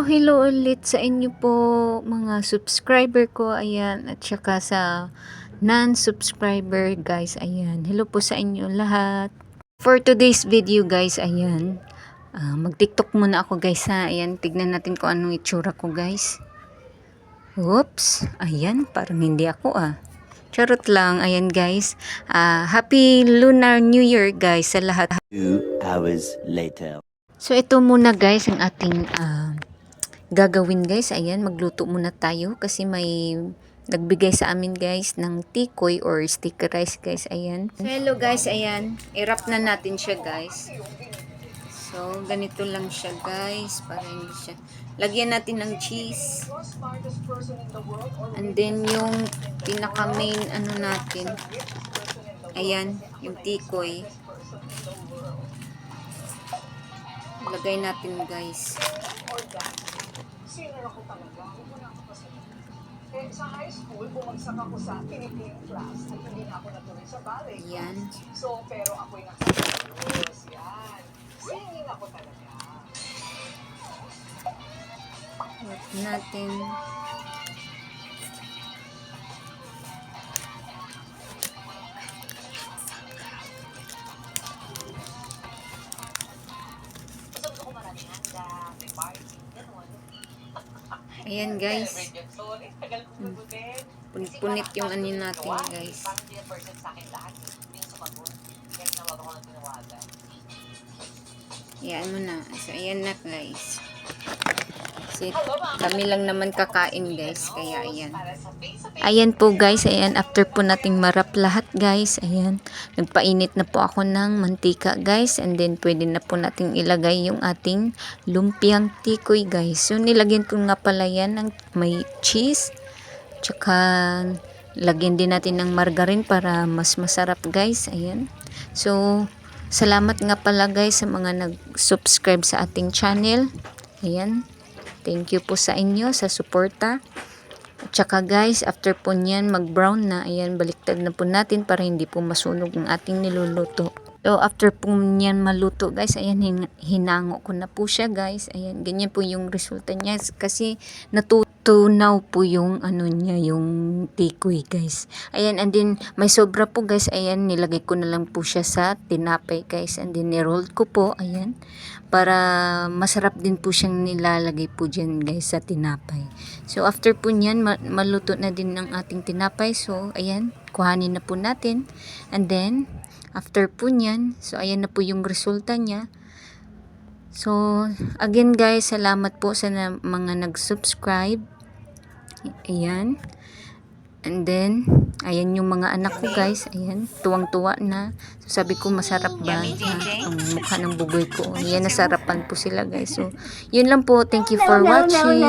Hello ulit sa inyo po mga subscriber ko, ayan, at saka sa non-subscriber guys, ayan. Hello po sa inyo lahat. For today's video guys, ayan, mag-tiktok muna ako guys ha, ayan, tignan natin kung anong itsura ko guys. Oops, ayan, parang hindi ako Charot lang, ayan guys. Happy Lunar New Year guys sa lahat. 2 hours later. So ito muna guys ang ating gagawin guys. Ayan, magluto muna tayo kasi may nagbigay sa amin guys ng tikoy or sticker rice guys. Ayan. So hello guys, ayan. I-wrap na natin siya guys. So ganito lang siya guys para hindi siya. Lagyan natin ng cheese. And then yung pinaka main ano natin. Ayan, yung tikoy. Lagay natin guys. Sa high school, bumagsak ako sa Philippine class at hindi na ako natuloy sa ballet. Yan. So, pero ako'y nasa chorus. Yan. Singing ako talaga. Wait natin. Ayan guys. Punit-punit yung ano natin guys. Ayan mo na. So ayan na guys. Kasi kami lang naman kakain guys. Kaya ayan. Ayan po guys. Ayan. After po nating marap lahat guys. Ayan. Nagpainit na po ako ng mantika guys. And then pwede na po nating ilagay yung ating lumpiang tikoy guys. So nilagyan ko nga pala yan ng may cheese. Tsaka lagyan din natin ng margarine para mas masarap guys. Ayan. So salamat nga pala guys sa mga nag-subscribe sa ating channel. Ayan. Thank you po sa inyo sa suporta. At saka guys, after po niyan mag-brown na, ayan, baliktad na po natin para hindi po masunog ang ating niluluto. So after po niyan maluto guys, ayan, hinango ko na po siya guys. Ayan, ganyan po yung resulta niya kasi natutunaw po yung ano niya, yung tikoy guys. Ayan, and then may sobra po guys. Ayan, nilagay ko na lang po siya sa tinapay guys. And then ni-roll ko po, ayan, para masarap din po siyang nilalagay po dyan guys sa tinapay. So after po niyan maluto na din ng ating tinapay. So ayan, kuhanin na po natin. And then after po niyan, so ayan na po yung resulta niya. So again guys, salamat po sa mga nag-subscribe. Ayan. And then ayan yung mga anak ko guys. Ayan, tuwang-tuwa na. So sabi ko masarap ba ang mukha ng buboy ko. Ayan, nasarapan po sila guys. So yun lang po. Thank you for watching.